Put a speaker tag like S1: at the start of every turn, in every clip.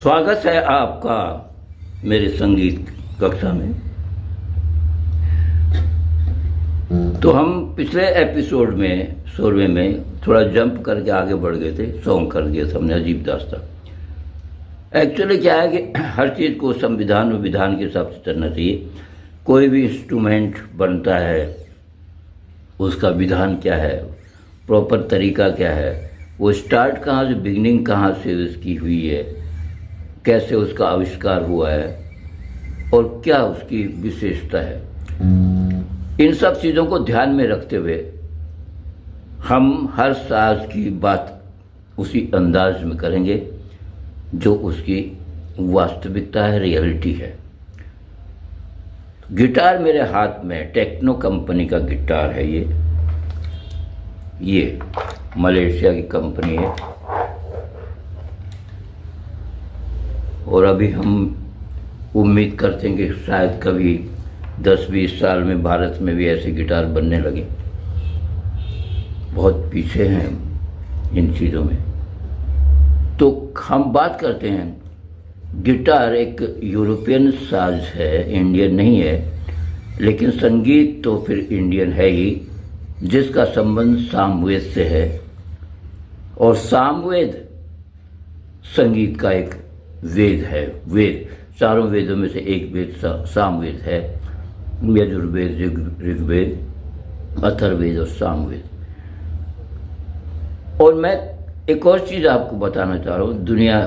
S1: स्वागत है आपका मेरे संगीत कक्षा में। तो हम पिछले एपिसोड में 16वें में थोड़ा जंप करके आगे बढ़ गए थे, सॉन्ग कर दिया था हमने, अजीब दास्तां। एक्चुअली क्या है कि हर चीज़ को संविधान और विधान के हिसाब से चलना चाहिए। कोई भी इंस्ट्रूमेंट बनता है, उसका विधान क्या है, प्रॉपर तरीका क्या है, वो स्टार्ट कहाँ से, बिगिनिंग कहाँ से उसकी हुई है, कैसे उसका आविष्कार हुआ है और क्या उसकी विशेषता है। इन सब चीज़ों को ध्यान में रखते हुए हम हर साज की बात उसी अंदाज में करेंगे जो उसकी वास्तविकता है, रियलिटी है। गिटार मेरे हाथ में टेक्नो कंपनी का गिटार है। ये मलेशिया की कंपनी है और अभी हम उम्मीद करते हैं कि शायद कभी 10-20 साल में भारत में भी ऐसे गिटार बनने लगे। बहुत पीछे हैं इन चीज़ों में। तो हम बात करते हैं, गिटार एक यूरोपियन साज है, इंडियन नहीं है, लेकिन संगीत तो फिर इंडियन है ही, जिसका संबंध सामवेद से है। और सामवेद संगीत का एक वेद है। वेद, चारों वेदों में से एक वेद सामवेद है। यजुर्वेद, ऋग्वेद, अथर्ववेद और सामवेद। और मैं एक और चीज़ आपको बताना चाह रहा हूँ। दुनिया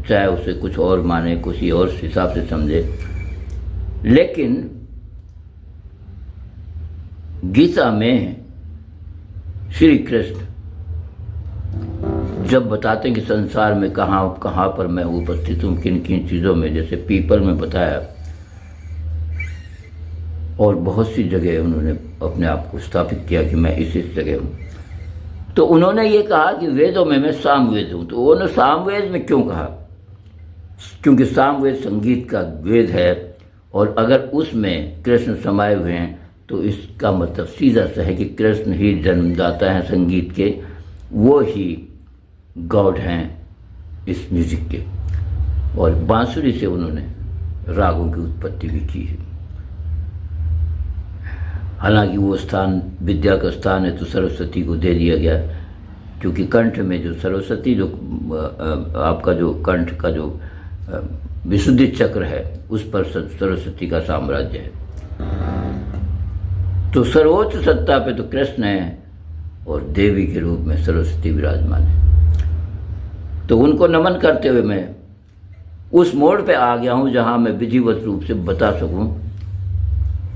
S1: चाहे उसे कुछ और माने, कुछ और हिसाब से समझे, लेकिन गीता में श्री कृष्ण जब बताते हैं कि संसार में कहाँ कहाँ पर मैं उपस्थित हूँ, किन किन चीज़ों में, जैसे पीपल में बताया और बहुत सी जगह उन्होंने अपने आप को स्थापित किया कि मैं इस जगह हूँ। तो उन्होंने ये कहा कि वेदों में मैं सामवेद हूँ। तो उन्होंने सामवेद में क्यों कहा? क्योंकि सामवेद संगीत का वेद है और अगर उसमें कृष्ण समाये हुए हैं तो इसका मतलब सीधा सा है कि कृष्ण ही जन्मदाता हैं संगीत के, वो ही गॉड हैं इस म्यूजिक के। और बांसुरी से उन्होंने रागों की उत्पत्ति भी की है। हालांकि वो स्थान विद्या का स्थान है तो सरस्वती को दे दिया गया, क्योंकि कंठ में जो सरस्वती, जो आपका जो कंठ का जो विशुद्धि चक्र है, उस पर सरस्वती का साम्राज्य है। तो सर्वोच्च सत्ता पे तो कृष्ण है और देवी के रूप में सरस्वती विराजमान है। तो उनको नमन करते हुए मैं उस मोड़ पे आ गया हूँ जहाँ मैं विधिवत रूप से बता सकूँ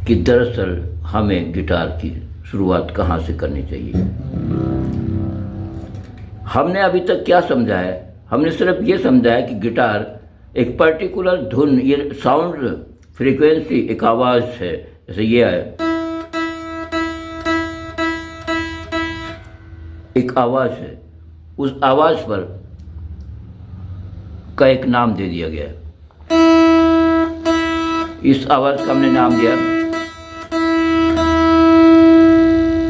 S1: कि दरअसल हमें गिटार की शुरुआत कहाँ से करनी चाहिए। हमने अभी तक क्या समझा है? हमने सिर्फ ये समझा है कि गिटार एक पर्टिकुलर धुन, ये साउंड फ्रीक्वेंसी, एक आवाज़ है। जैसे ये है, एक आवाज़ है, उस आवाज़ पर का एक नाम दे दिया गया है। इस आवाज़ का हमने नाम दिया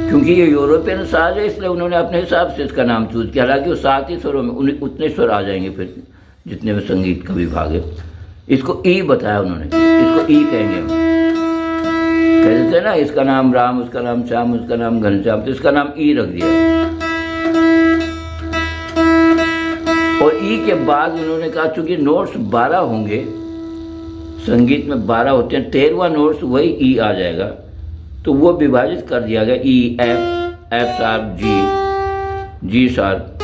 S1: क्योंकि ये यूरोपियन साज है, इसलिए उन्होंने अपने हिसाब से इसका नाम चूज किया। हालांकि वो 7 ही स्वरों में, उतने स्वर आ जाएंगे फिर जितने में संगीत का विभाग है। इसको ई बताया उन्होंने, इसको ई कहेंगे हम। कह देते हैं ना, इसका नाम राम, उसका नाम श्याम, उसका नाम घनश्याम, तो इसका नाम ई रख दिया। और ई के बाद उन्होंने कहा चूंकि नोट्स 12 होंगे, संगीत में 12 होते हैं, 13वां नोट्स वही ई आ जाएगा, तो वो विभाजित कर दिया गया। ई, एफ शार्प, जी शार्प,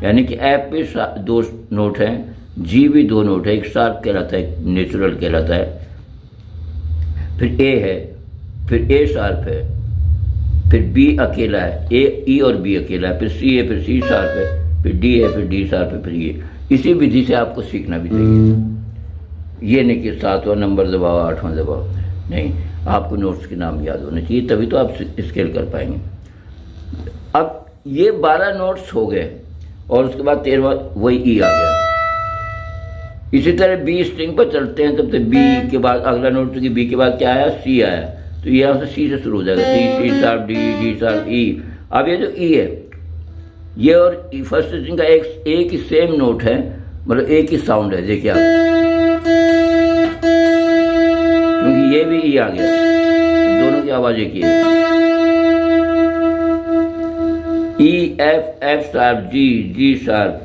S1: यानी कि एफ पे 2 नोट हैं, जी भी 2 नोट है, एक शार्प कहलाता है, एक नेचुरल कहलाता है। फिर ए है, फिर ए शार्प है, फिर बी अकेला है, ए, ई और बी अकेला है, फिर सी है, फिर सी शार्प है, फिर डी है, फिर डी शार्प है, फिर ये। इसी विधि से आपको सीखना भी चाहिए। ये नहीं कि 7वां नंबर दबाओ, 8वां दबाओ, नहीं, आपको नोट्स के नाम याद होने चाहिए, तभी तो आप स्केल कर पाएंगे। अब ये 12 नोट्स हो गए और उसके बाद 13वां वही ई आ गया। इसी तरह बी स्ट्रिंग पर चलते हैं, तब तक बी के बाद अगला नोट, क्योंकि बी के बाद क्या आया, सी आया, तो यहाँ से सी से शुरू हो जाएगा, सी शार्प, डी शार्प, ई। अब ये जो ई है, ये और फर्स्ट स्ट्रिंग का एक ही सेम नोट है, मतलब एक ही साउंड है, देखिए आप, क्योंकि ये भी ई आ गया तो दोनों की आवाज एक ही है। E F, F sharp, G, G sharp,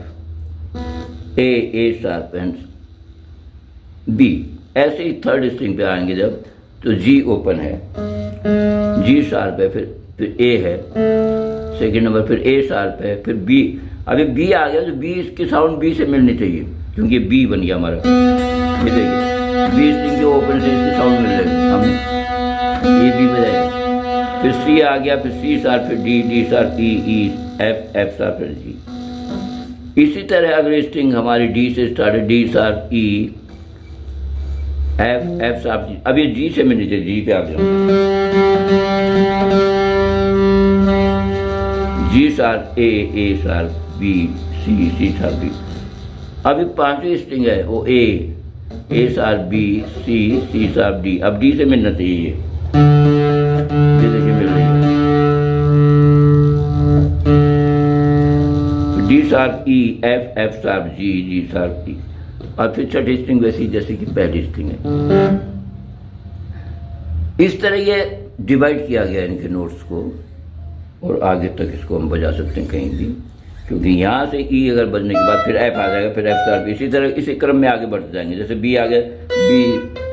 S1: A sharp and B. ऐसे ही थर्ड स्ट्रिंग पे आएंगे जब, तो जी ओपन है, जी शार्प है, फिर ए है सेकंड नंबर, फिर ए शार्प है, फिर बी। अभी बी आ गया तो बी, इसकी साउंड बी से मिलनी चाहिए क्योंकि बी बन गया हमारा। ये देखिए बी स्ट्रिंग के ओपन से इसकी साउंड मिल रही है हमने, ये बी बजाएगा। फिर सी आ गया, फिर सी शार्प, फिर D, D sharp, E, F, F sharp, फिर जी। इसी तरह अगली स्ट्रिंग हमारी डी से स्टार्ट है, D sharp, E, F, F sharp, जी। अब ये जी से मिलनी चाहिए, जी पे आ जाओ, G sharp, A sharp, B, C sharp, B. अभी पांचवी स्ट्रिंग है वो A sharp, B, C sharp, D. अब डी से मिलना चाहिए, ये देखिए मिल रही है, D sharp, E, F sharp, G sharp, D. और फिर छठी स्ट्रिंग वैसी जैसे कि पहली स्ट्रिंग है। इस तरह ये डिवाइड किया गया इनके नोट्स को, और आगे तक इसको हम बजा सकते हैं कहीं भी, क्योंकि यहाँ से ई अगर बजने के बाद फिर एफ आ जाएगा, फिर एफ शार्प, इसी तरह इसी क्रम में आगे बढ़ते जाएंगे। जैसे बी आ गया, बी,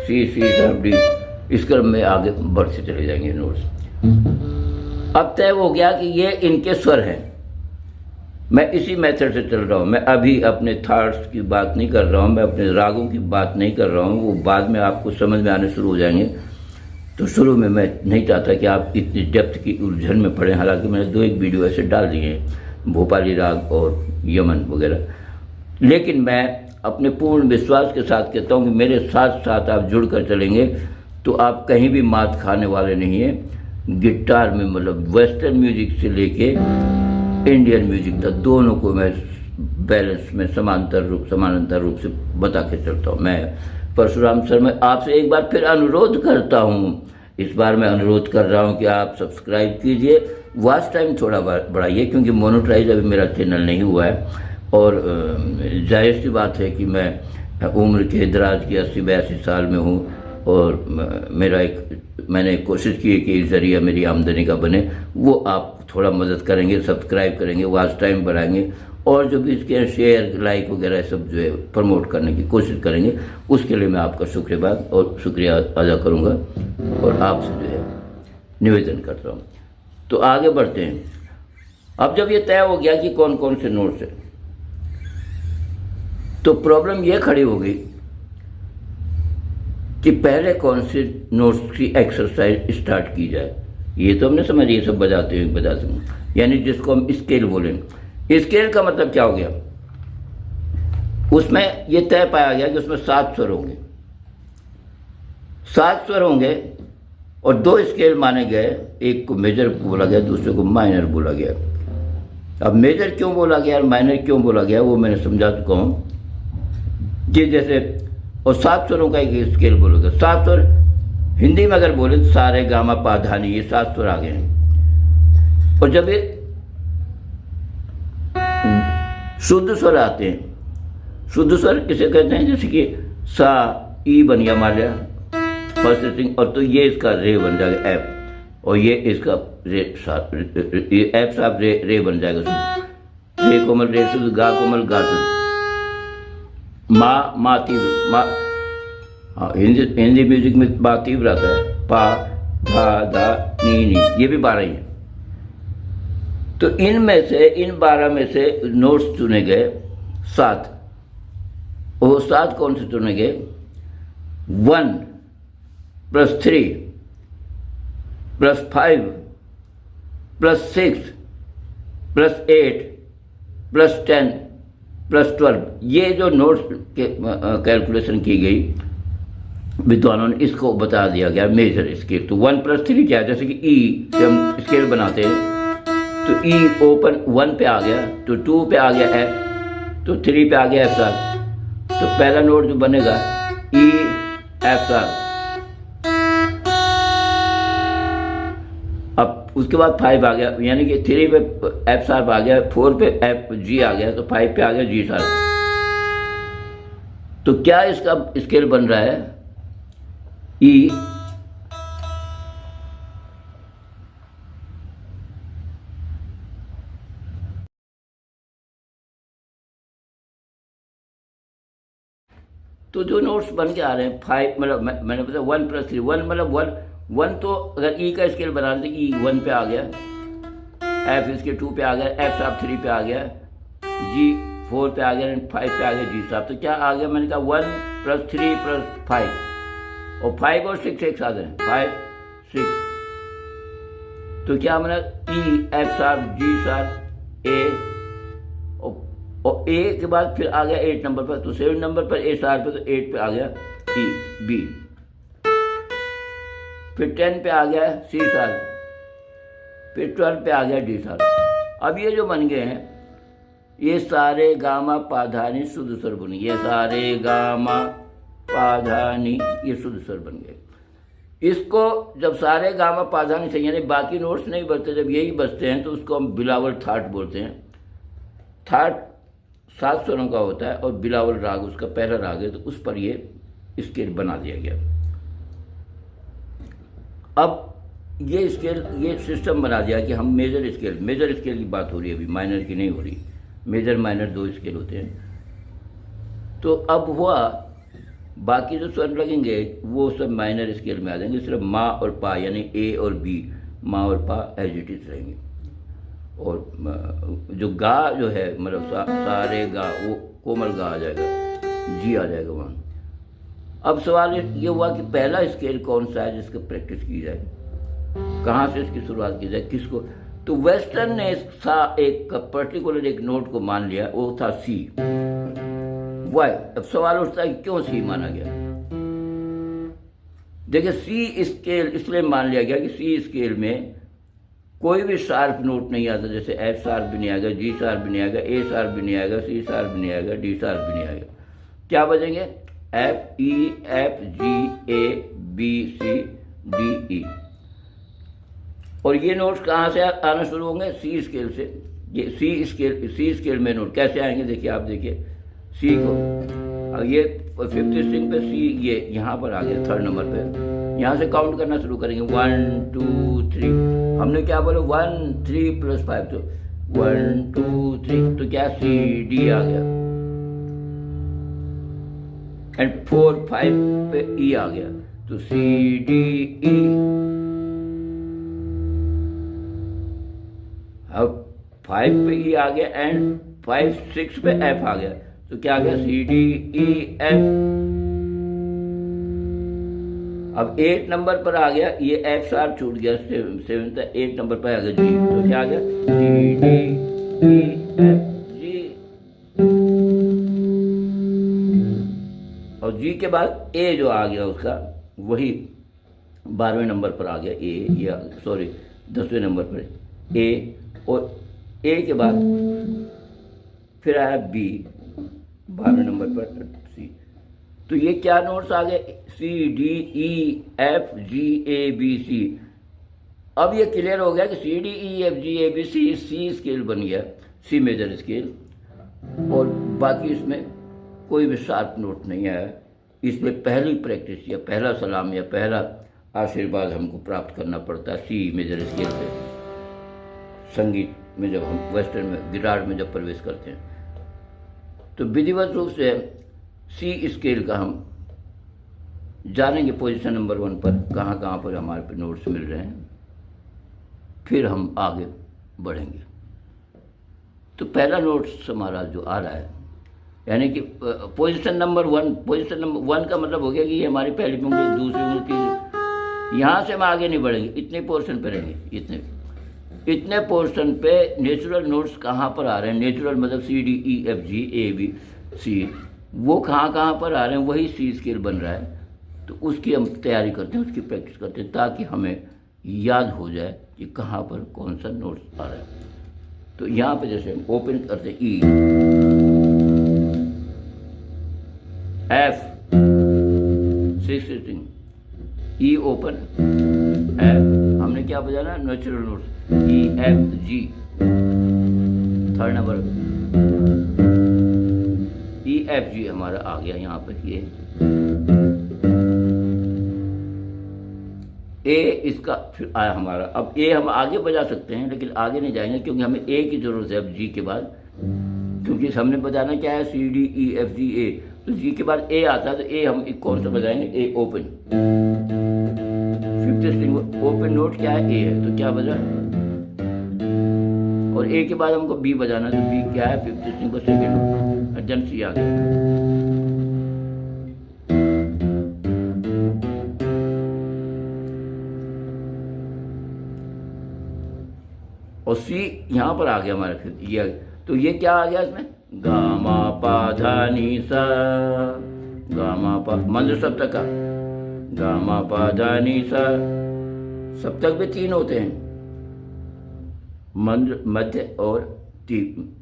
S1: सी शार्प, डी, इस क्रम में आगे बढ़ते चले जाएंगे नोट्स। अब तय हो गया कि ये इनके स्वर हैं। मैं इसी मेथड से चल रहा हूँ, मैं अभी अपने थॉट्स की बात नहीं कर रहा हूँ, मैं अपने रागों की बात नहीं कर रहा हूँ, वो बाद में आपको समझ में आने शुरू हो जाएंगे। तो शुरू में मैं नहीं चाहता कि आप इतनी डेप्थ की उलझन में पड़ें, हालांकि मैंने 2-1 वीडियो ऐसे डाल दिए हैं, भोपाली राग और यमन वगैरह। लेकिन मैं अपने पूर्ण विश्वास के साथ कहता हूँ कि मेरे साथ साथ आप जुड़ कर चलेंगे तो आप कहीं भी मात खाने वाले नहीं हैं। गिटार में मतलब वेस्टर्न म्यूजिक से लेके इंडियन म्यूजिक तक दोनों को मैं बैलेंस में समानांतर रूप से बता के चलता हूँ। मैं परशुराम सर, मैं आपसे एक बार फिर अनुरोध करता हूँ, इस बार मैं अनुरोध कर रहा हूँ कि आप सब्सक्राइब कीजिए, वॉच टाइम थोड़ा बढ़ाइए, क्योंकि मोनेटाइज अभी मेरा चैनल नहीं हुआ है। और जाहिर सी बात है कि मैं उम्र के दराज की 80-82 साल में हूँ, और मैंने कोशिश की है कि इस जरिए मेरी आमदनी का बने। वो आप थोड़ा मदद करेंगे, सब्सक्राइब करेंगे, वॉच टाइम बढ़ाएंगे, और जो भी इसके शेयर, लाइक वगैरह सब जो है प्रमोट करने की कोशिश करेंगे, उसके लिए मैं आपका शुक्रिया अदा करूँगा और आपसे जो है निवेदन करता हूँ। तो आगे बढ़ते हैं। अब जब ये तय हो गया कि कौन कौन से नोट्स है, तो प्रॉब्लम ये खड़ी हो गई कि पहले कौन से नोट्स की एक्सरसाइज स्टार्ट की जाए। ये तो हमने समझ, ये सब बजाते हैं, यानी जिसको हम स्केल बोलें। स्केल का मतलब क्या हो गया, उसमें ये तय पाया गया कि उसमें 7 स्वर होंगे, 7 स्वर होंगे, और 2 स्केल माने गए, एक को मेजर बोला गया, दूसरे को माइनर बोला गया। अब मेजर क्यों बोला गया और माइनर क्यों बोला गया वो मैंने समझा चुका हूँ कि जैसे, और 7 स्वरों का एक स्केल बोलोगे। 7 स्वर हिंदी में अगर बोले तो सा रे गा मा पा धा नी, ये 7 स्वर आ गए हैं। और जब ये शुद्ध स्वर आते हैं, शुद्ध स्वर किसे कहते हैं, जैसे कि सा, ई बन गया मान लिया फर्स्ट स्ट्रिंग, और तो ये इसका रे बन जाएगा एफ, और ये इसका रे शार्प, ये एफ शार्प रे बन जाएगा। रे कोमल रे शुद्ध, गा कोमल गा शुद्ध, मा तीव्र मा। हाँ, हिंदी म्यूजिक में मा तीव्र आता है, पा धा धा नी, ये भी 12 ही है। तो इन 12 में से नोट्स चुने गए 7। वो 7 कौन से चुने गए, 1 + 3 + 5 + 6 + 8 + 10 + 12। ये जो नोट्स के कैलकुलेशन की गई विद्वानों ने, इसको बता दिया गया मेजर स्केल। तो 1 + 3 क्या है, जैसे कि ई से हम स्केल बनाते हैं, तो ई ओपन 1 पे आ गया, तो 2 पे आ गया एफ, तो 3 पे आ गया एफ शार्प। तो पहला नोट जो बनेगा ई एफ शार्प। अब उसके बाद 5 आ गया, यानी कि 3 पे एफ शार्प आ गया, 4 पे एफ जी आ गया, तो 5 पे आ गया जी शार्प। तो क्या इसका स्केल बन रहा है? ई तो जो नोट्स बन के आ रहे हैं 5, मतलब मैंने बताया 1+3, 1 मतलब 1 तो अगर ई का स्केल बना रहे तो ई 1 पे आ गया, एफ इसके 2 पे आ गया, एफ साहब 3 पे आ गया, जी 4 पे आ गया, 5 पे आ गया जी साहब। तो क्या आ गया? मैंने कहा 1+3+5 और 5 और 6 एक साथ हैं, 5 6। तो क्या मैंने ई एफ साहब जी साहब ए और ए के बाद फिर आ गया 8 नंबर पर, तो 7 नंबर पर ए सार पे, तो 8 पे आ गया ई बी। फिर 10 पे आ गया सी सार, फिर 12 पे आ गया डी सार। अब ये जो बन गए हैं ये सारे गामा पाधानी शुद्ध स्वर बन गए, ये सारे गामा पाधानी ये शुद्ध स्वर बन गए। इसको जब सारे गामा पाधानी से यानी बाकी नोट्स नहीं बचते, जब यही बचते हैं तो उसको हम बिलावल थाट बोलते हैं। थाट 7 स्वरों का होता है और बिलावल राग उसका पहला राग है, तो उस पर ये स्केल बना दिया गया। अब ये स्केल, ये सिस्टम बना दिया कि हम मेजर स्केल की बात हो रही है अभी, माइनर की नहीं हो रही। मेजर माइनर 2 स्केल होते हैं। तो अब हुआ बाकी जो स्वर लगेंगे वो सब माइनर स्केल में आ जाएंगे, सिर्फ माँ और पा यानी ए और बी, माँ और पा एज इट इज रहेंगे। और जो गा जो है मतलब सारे गा वो कोमल गा आ जाएगा, जी आ जाएगा वहाँ। अब सवाल ये हुआ कि पहला स्केल कौन सा है जिसकी प्रैक्टिस की जाए, कहाँ से इसकी शुरुआत की जाए, किसको? तो वेस्टर्न ने एक पर्टिकुलर एक नोट को मान लिया, वो था सी। वाई? अब सवाल उठता है क्यों सी माना गया? देखिए सी स्केल इसलिए मान लिया गया कि सी स्केल में कोई भी शार्प नोट नहीं आता, जैसे एफ शार्प भी नहीं आएगा, जी शार्प भी नहीं आएगा, ए शार्प भी नहीं आएगा, सी शार्प भी नहीं आएगा, डी शार्प भी नहीं आएगा। क्या बजेंगे? F E F G A B C D E. और ये नोट्स कहाँ से आना शुरू होंगे? सी स्केल से। ये सी स्केल में नोट कैसे आएंगे? देखिए आप देखिए सी को, अब ये 5th स्ट्रिंग पे सी ये यहाँ पर आ गया 3rd नंबर पे। यहाँ से काउंट करना शुरू करेंगे 1 2 3। हमने क्या बोला 1 3 + 5, तो 1 2 3, तो क्या सी डी आ गया एंड 4 5 पे ई आ गया, तो सी डी ई। अब 5 पे ई आ गया एंड 5 6 पे एफ आ गया, तो क्या आ गया सी डी ई एफ। अब 8 नंबर पर आ गया, ये एफ शार्प छूट गया, 7th 8 नंबर पर आ गया जी, तो क्या आ गया सी डी ई एफ जी। और जी के बाद ए जो आ गया उसका वही 12वें नंबर पर आ गया ए, या सॉरी 10वें नंबर पर ए, और ए के बाद फिर आया बी 12वें नंबर पर सी। तो ये क्या नोट्स आ गए? C D E F G A B C. अब ये क्लियर हो गया कि C D E F G A B C scale बन गया, सी मेजर स्केल, और बाकी इसमें कोई भी शार्प नोट नहीं आया। इसलिए पहली प्रैक्टिस या पहला सलाम या पहला आशीर्वाद हमको प्राप्त करना पड़ता है सी मेजर स्केल से। संगीत में जब हम वेस्टर्न में गिटार में जब प्रवेश करते हैं तो विधिवत रूप से सी स्केल का हम जानेंगे पोजीशन नंबर 1 पर कहाँ कहाँ पर हमारे पे नोट्स मिल रहे हैं, फिर हम आगे बढ़ेंगे। तो पहला नोट्स हमारा जो आ रहा है यानी कि पोजीशन नंबर 1 का मतलब हो गया कि ये हमारी पहली उंगली, दूसरी उंगली, तीसरी, यहाँ से हम आगे नहीं बढ़ेंगे, इतने पोर्शन पे रहेंगे। इतने पोर्शन पे नेचुरल नोट्स कहाँ पर आ रहे हैं? नेचुरल मतलब C D E F G A B C, वो कहाँ पर आ रहे हैं, वही सी स्केल बन रहा है। तो उसकी हम तैयारी करते हैं, उसकी प्रैक्टिस करते हैं, ताकि हमें याद हो जाए कि कहाँ पर कौन सा नोट्स आ रहा है। तो यहाँ पे जैसे हम ओपन करते हैं ई एफ 6 स्ट्रिंग, ई ओपन एफ, हमने क्या बजाना? नेचुरल नोट्स ई एफ जी 3rd नंबर, ई एफ जी हमारा आ गया यहाँ पर। ये ए इसका फिर आया हमारा। अब ए हम आगे बजा सकते हैं लेकिन आगे नहीं जाएंगे क्योंकि हमें ए की ज़रूरत है अब जी के बाद, क्योंकि हमने बजाना क्या है सी डी ई एफ जी ए, तो जी के बाद ए आता है तो ए हम कौन सा बजाएंगे, A open. Fifth string open note क्या है, ए है, तो क्या बजा, और ए के बाद हमको बी बजाना, तो बी क्या है फिफ्थ स्ट्रिंग को सेकेंड नोट, देन सी आ गया। और सी यहाँ पर आ गया हमारा फिर ये, तो ये क्या आ गया इसमें, गामा पा धा नी सा, गामा पा मंद सप्तक का, गामा पा धा नी सा। सप्तक में तीन होते हैं, मंद, मध्य और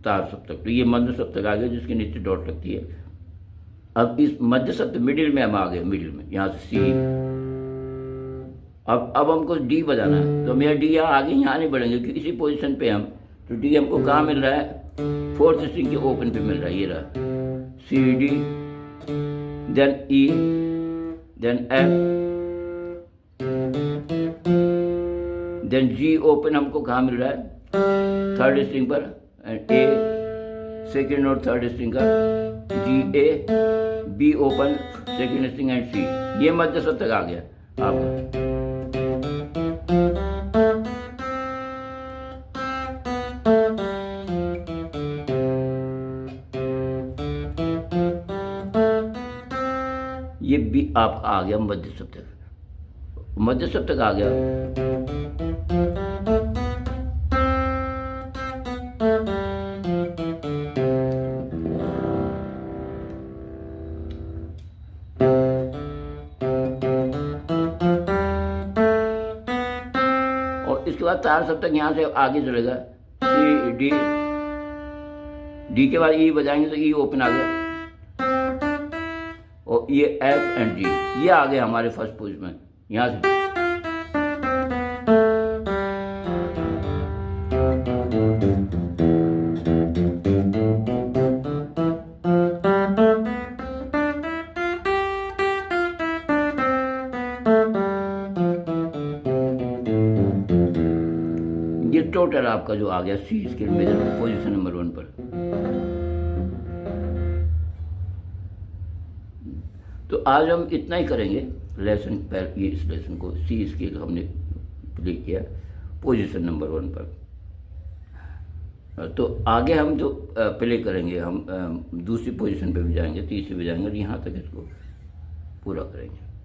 S1: तार सप्तक, तो ये मंद सप्तक आ गया जिसके नीचे डॉट लगती है। अब इस मध्य सप्तक मिडिल में हम आ गए, मिडिल में यहाँ से सी। अब हमको डी बजाना है, तो मेरा डी यहाँ आगे यहाँ नहीं बढ़ेंगे क्योंकि इसी पोजीशन पे हम, तो डी हमको कहाँ मिल रहा है, फोर्थ स्ट्रिंग के ओपन पे मिल रहा है, ये रहा C D, then E, then F, then G open हमको कहाँ मिल रहा है, थर्ड स्ट्रिंग पर, एंड ए सेकेंड और थर्ड स्ट्रिंग का, G A, B open second string and C. ये मध्य सप्तक आ गया आपका। ये भी आपका आ गया मध्य सप्तक, मध्य सप्तक आ गया। और इसके बाद तार सप्तक यहाँ से आगे चलेगा, सी डी, डी के बाद ई बजाएंगे तो ई ओपन आ गया, और ये एफ एंड जी, ये आ गए हमारे फर्स्ट पोजीशन में। यहाँ से ये टोटल आपका जो आ गया सी स्केल मेजर पोजीशन नंबर 1 पर। तो आज हम इतना ही करेंगे लेसन पर, ये इस लेसन को सी स्केल हमने प्ले किया पोजीशन नंबर 1 पर। तो आगे हम जो प्ले करेंगे, हम दूसरी पोजीशन पे भी जाएंगे, तीसरी भी जाएंगे और यहाँ तक इसको पूरा करेंगे।